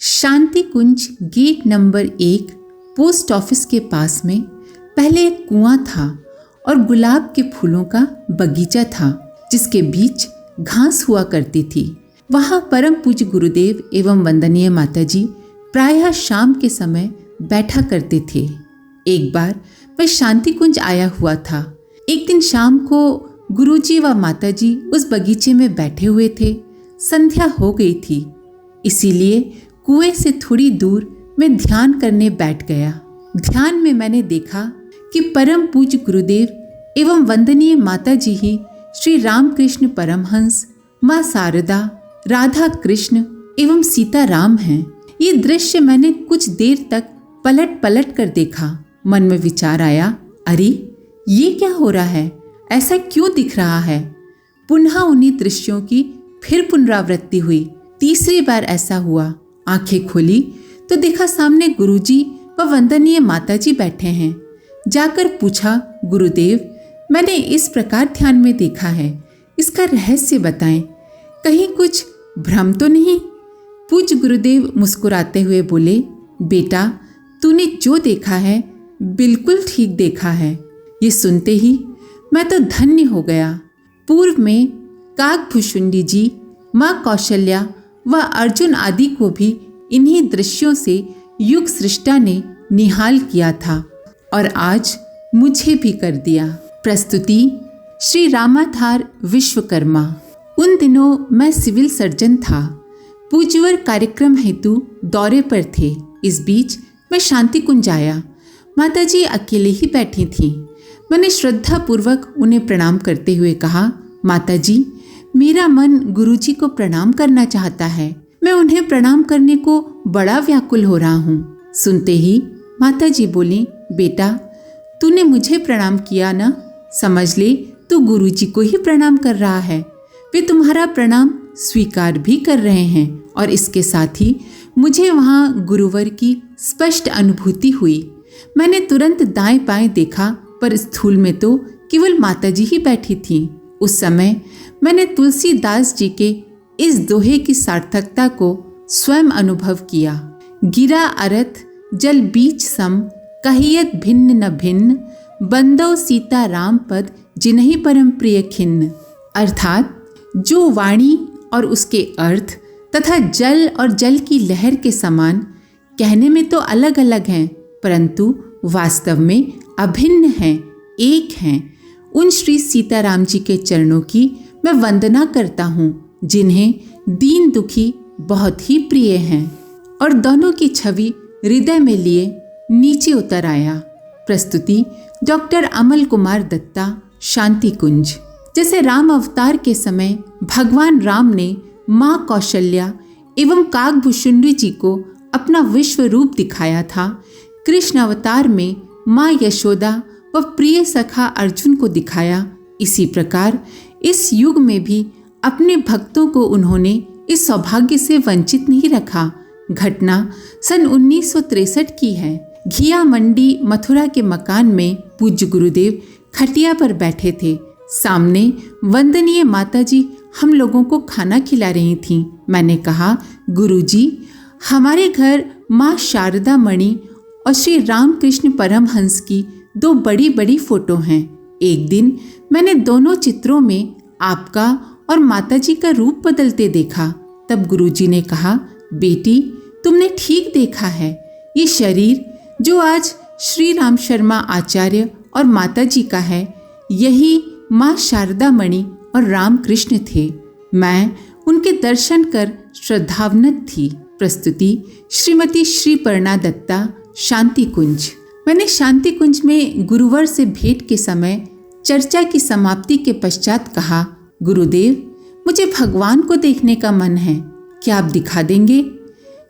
शांति कुंज gate number 1 post office के पास में पहले एक कुआं था और गुलाब के फूलों का बगीचा था जिसके बीच घास हुआ करती थी। वहां परम पूज्य गुरुदेव एवं वंदनीय माताजी प्रायः शाम के समय बैठा करते थे। एक बार मैं शांति कुंज आया हुआ था। एक दिन शाम को गुरुजी व माताजी उस बगीचे में बैठे हुए थे। संध्या हो गई थी, इसीलिए कुएं से थोड़ी दूर मैं ध्यान करने बैठ गया। ध्यान में मैंने देखा कि परम पूज्य गुरुदेव एवं वंदनीय माताजी ही श्री रामकृष्ण परमहंस, माँ शारदा, राधा कृष्ण एवं सीता राम हैं। ये दृश्य मैंने कुछ देर तक पलट पलट कर देखा। मन में विचार आया, अरे ये क्या हो रहा है, ऐसा क्यों दिख रहा है। पुनः उन्हीं दृश्यों की फिर पुनरावृत्ति हुई। तीसरी बार ऐसा हुआ। आंखें खोली तो देखा सामने गुरुजी व वंदनीय माताजी बैठे हैं। जाकर पूछा, गुरुदेव, मैंने इस प्रकार ध्यान में देखा है, इसका रहस्य बताएं, कहीं कुछ भ्रम तो नहीं। पूज्य गुरुदेव मुस्कुराते हुए बोले, बेटा, तूने जो देखा है बिल्कुल ठीक देखा है। ये सुनते ही मैं तो धन्य हो गया। पूर्व में काकभूषुंडी जी, माँ कौशल्या व अर्जुन आदि को भी इन्हीं दृश्यों से युग सृष्टा ने निहाल किया था और आज मुझे भी कर दिया। प्रस्तुति श्री रामाधार विश्वकर्मा। उन दिनों मैं सिविल सर्जन था। पूज्यवर कार्यक्रम हेतु दौरे पर थे। इस बीच मैं शांति कुंज आया। माताजी अकेले ही बैठी थीं। मैंने श्रद्धा पूर्वक उन्हें प्रणाम करते हुए कहा, माताजी, मेरा मन गुरुजी को प्रणाम करना चाहता है। मैं उन्हें प्रणाम करने को बड़ा व्याकुल हो रहा हूँ। सुनते ही माताजी बोली, बेटा, तूने मुझे प्रणाम किया ना, समझ ले तू गुरुजी को ही प्रणाम कर रहा है। वे तुम्हारा प्रणाम स्वीकार भी कर रहे हैं और इसके साथ ही मुझे वहाँ गुरुवर की स्पष्ट अनुभूति हुई। मैंने तुरंत दाएं बाएं देखा पर स्थूल में तो केवल माताजी ही बैठी थीं। उस समय मैंने तुलसीदास जी के इस दोहे की सार्थकता को स्वयं अनुभव किया। गिरा अरथ जल बीच सम, कहियत भिन्न न भिन्न, बंदो सीता राम पद जिन्हि परम प्रिय खिन्न। अर्थात जो वाणी और उसके अर्थ तथा जल और जल की लहर के समान कहने में तो अलग अलग हैं, परंतु वास्तव में अभिन्न हैं, एक हैं। उन श्री सीताराम जी के चरणों की मैं वंदना करता हूँ, जिन्हें दीन दुखी बहुत ही प्रिय हैं। और दोनों की छवि हृदय में लिए नीचे उतर आया। प्रस्तुति डॉक्टर अमल कुमार दत्ता, शांति कुंज। जैसे राम अवतार के समय भगवान राम ने माँ कौशल्या एवं काकभूषुंडी जी को अपना विश्व रूप दिखाया था, कृष्ण अवतार में माँ यशोदा व प्रिय सखा अर्जुन को दिखाया। इसी प्रकार इस युग में भी अपने भक्तों को उन्होंने इस सौभाग्य से वंचित नहीं रखा। घटना सन 1963 की है। घिया मंडी मथुरा के मकान में पूज्य गुरुदेव खटिया पर बैठे थे। सामने वंदनीय माताजी हम लोगों को खाना खिला रही थीं। मैंने कहा, गुरुजी, हमारे घर माँ शारदा मणि और श्री रामकृष्ण परमहंस की 2 बड़ी बड़ी फोटो हैं। एक दिन मैंने दोनों चित्रों में आपका और माताजी का रूप बदलते देखा। तब गुरुजी ने कहा, बेटी, तुमने ठीक देखा है। ये शरीर जो आज श्री राम शर्मा आचार्य और माताजी का है, यही माँ शारदा मणि और रामकृष्ण थे। मैं उनके दर्शन कर श्रद्धावनत थी। प्रस्तुति श्रीमती श्रीपर्णा दत्ता, शांति कुंज। मैंने शांति कुंज में गुरुवर से भेंट के समय चर्चा की समाप्ति के पश्चात कहा, गुरुदेव, मुझे भगवान को देखने का मन है, क्या आप दिखा देंगे?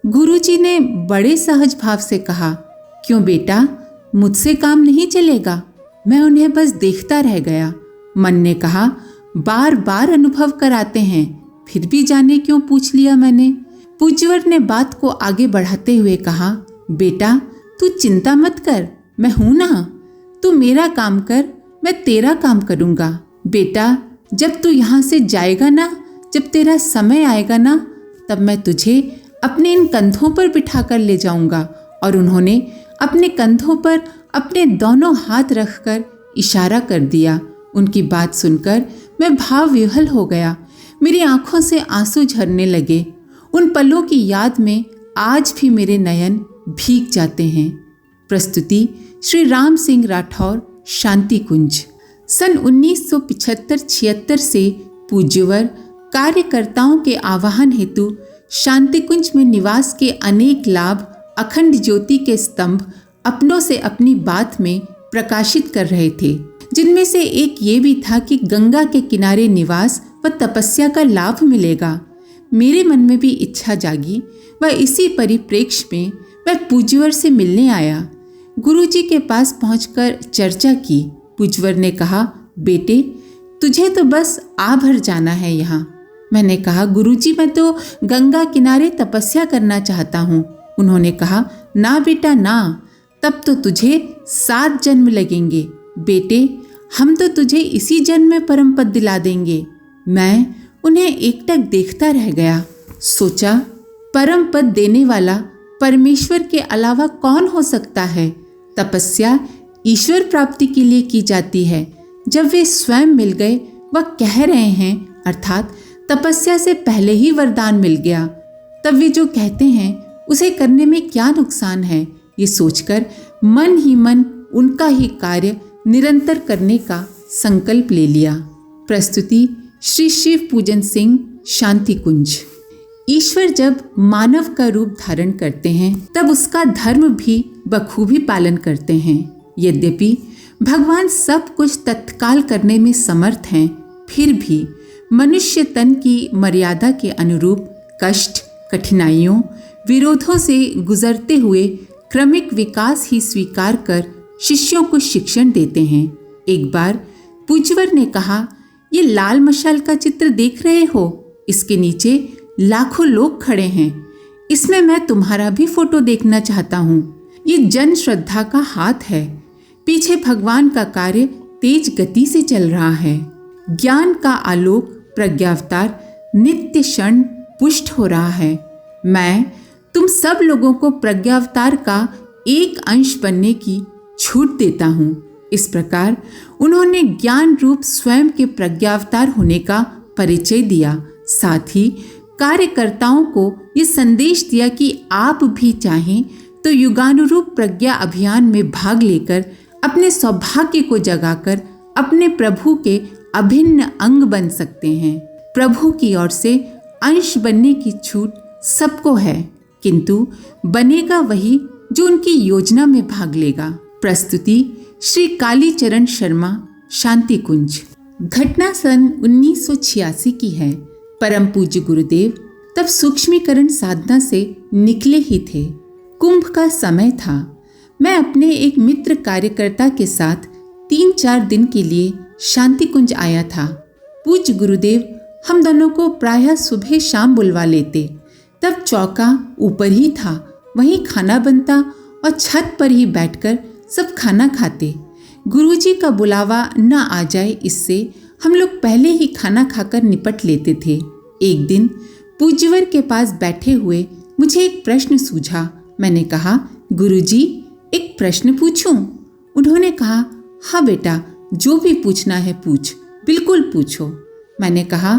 गुरुजी ने बड़े सहज भाव से कहा, क्यों बेटा, मुझसे काम नहीं चलेगा। मैं उन्हें बस देखता रह गया। मन ने कहा, बार बार अनुभव कराते हैं, फिर भी जाने क्यों पूछ लिया मैंने। पूज्यवर ने बात को आगे बढ़ाते हुए कहा, बेटा, तू चिंता मत कर, मैं हूं ना। तू मेरा काम कर, मैं तेरा काम करूंगा। बेटा, जब तू यहाँ से जाएगा ना, जब तेरा समय आएगा ना, तब मैं तुझे अपने इन कंधों पर बिठाकर ले जाऊंगा। और उन्होंने अपने कंधों पर अपने दोनों हाथ रखकर इशारा कर दिया। उनकी बात सुनकर मैं भाव विह्वल हो गया। मेरी आंखों से आंसू झरने लगे। उन पलों की याद में आज भी मेरे नयन भीग जाते हैं। प्रस्तुति श्री राम सिंह राठौर, शांति कुंज। सन 1975-76 से पूज्यवर कार्यकर्ताओं के आवाहन हेतु शांति कुंज में निवास के अनेक लाभ अखंड ज्योति के स्तंभ अपनों से अपनी बात में प्रकाशित कर रहे थे, जिनमें से एक ये भी था कि गंगा के किनारे निवास व तपस्या का लाभ मिलेगा। मेरे मन में भी इच्छा जागी व इसी परिप्रेक्ष्य में मैं पूज्यवर से मिलने आया। गुरुजी के पास पहुंचकर चर्चा की। पूज्यवर ने कहा, बेटे तुझे तो बस आ भर जाना है यहाँ। मैंने कहा, गुरुजी मैं तो गंगा किनारे तपस्या करना चाहता हूँ। उन्होंने कहा, ना बेटा ना, तब तो तुझे 7 जन्म लगेंगे। बेटे हम तो तुझे इसी जन्म में परम पद दिला देंगे। मैं उन्हें एकटक देखता रह गया। सोचा, परम पद देने वाला परमेश्वर के अलावा कौन हो सकता है। तपस्या ईश्वर प्राप्ति के लिए की जाती है। जब वे स्वयं मिल गए वह कह रहे हैं, अर्थात तपस्या से पहले ही वरदान मिल गया, तब वे जो कहते हैं उसे करने में क्या नुकसान है। ये सोचकर मन ही मन उनका ही कार्य निरंतर करने का संकल्प ले लिया। प्रस्तुति श्री शिव पूजन सिंह, शांति कुंज। ईश्वर जब मानव का रूप धारण करते हैं तब उसका धर्म भी बखूबी पालन करते हैं। यद्यपि भगवान सब कुछ तत्काल करने में समर्थ हैं, फिर भी मनुष्य तन की मर्यादा के अनुरूप कष्ट, कठिनाइयों, विरोधों से गुजरते हुए क्रमिक विकास ही स्वीकार कर शिष्यों को शिक्षण देते हैं। एक बार पूज्यवर ने कहा, ये लाल मशाल का चित्र देख रहे हो, इसके नीचे लाखों लोग खड़े हैं। इसमें मैं तुम्हारा भी फोटो देखना चाहता हूँ। ये जन श्रद्धा का हाथ है। पीछे भगवान का कार्य तेज गति से चल रहा है। ज्ञान का आलोक प्रज्ञावतार नित्य क्षण पुष्ट हो रहा है। मैं तुम सब लोगों को प्रज्ञावतार का एक अंश बनने की छूट देता हूँ। इस प्रकार उन्होंने ज्ञान रूप स्वयं के प्रज्ञावतार होने का परिचय दिया। साथ ही कार्यकर्ताओं को ये संदेश दिया कि आप भी चाहें तो युगानुरूप प्रज्ञा अभियान में भाग लेकर अपने सौभाग्य को जगाकर अपने प्रभु के अभिन्न अंग बन सकते हैं। प्रभु की ओर से अंश बनने की छूट सबको है, किंतु बनेगा वही जो उनकी योजना में भाग लेगा। प्रस्तुति श्री कालीचरण शर्मा, शांति कुंज। घटना सन 1986 की है। परम पूज्य गुरुदेव तब सूक्ष्मीकरण साधना से निकले ही थे। कुंभ का समय था। मैं अपने एक मित्र कार्यकर्ता के साथ 3-4 दिन के लिए शांति कुंज आया था। पूज्य गुरुदेव हम दोनों को प्रायः सुबह शाम बुलवा लेते। तब चौका ऊपर ही था, वहीं खाना बनता और छत पर ही बैठकर सब खाना खाते। गुरुजी का बुलावा न आ जाए, इससे हम लोग पहले ही खाना खाकर निपट लेते थे। एक दिन पूज्यवर के पास बैठे हुए मुझे एक प्रश्न सूझा। मैंने कहा, गुरुजी एक प्रश्न पूछूं? उन्होंने कहा, हाँ बेटा, जो भी पूछना है पूछ, बिल्कुल पूछो। मैंने कहा,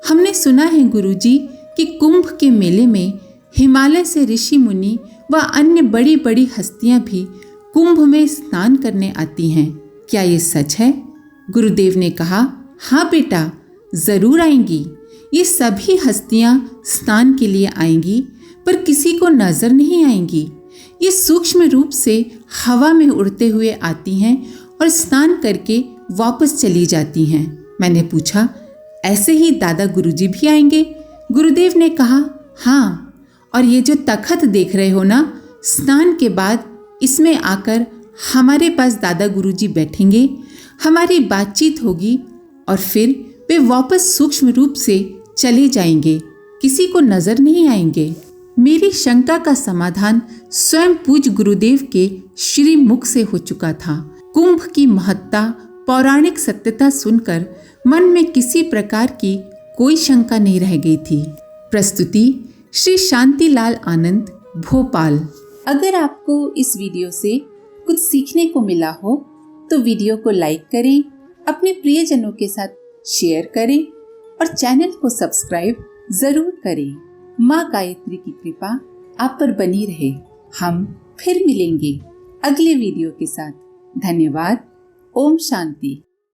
हमने सुना है गुरुजी कि कुंभ के मेले में हिमालय से ऋषि मुनि व अन्य बड़ी बड़ी हस्तियां भी कुंभ में स्नान करने आती हैं। क्या ये सच है? गुरुदेव ने कहा, हाँ बेटा, जरूर आएंगी। ये सभी हस्तियां स्नान के लिए आएंगी, पर किसी को नजर नहीं आएंगी। ये सूक्ष्म रूप से हवा में उड़ते हुए आती हैं और स्नान करके वापस चली जाती हैं। मैंने पूछा, ऐसे ही दादा गुरुजी भी आएंगे? गुरुदेव ने कहा, हाँ, और ये जो तखत देख रहे हो ना, स्नान के बाद इसमें आकर हमारे पास दादा गुरुजी बैठेंगे, हमारी बातचीत होगी और फिर वे वापस सूक्ष्म रूप से चले जाएंगे, किसी को नजर नहीं आएंगे। मेरी शंका का समाधान स्वयं पूज्य गुरुदेव के श्री मुख से हो चुका था। कुंभ की महत्ता, पौराणिक सत्यता सुनकर मन में किसी प्रकार की कोई शंका नहीं रह गई थी। प्रस्तुति श्री शांतिलाल आनंद, भोपाल। अगर आपको इस वीडियो से कुछ सीखने को मिला हो तो वीडियो को लाइक करें, अपने प्रियजनों के साथ शेयर करें और चैनल को सब्सक्राइब जरूर करें। माँ गायत्री की कृपा आप पर बनी रहे। हम फिर मिलेंगे अगले वीडियो के साथ। धन्यवाद। ओम शांति।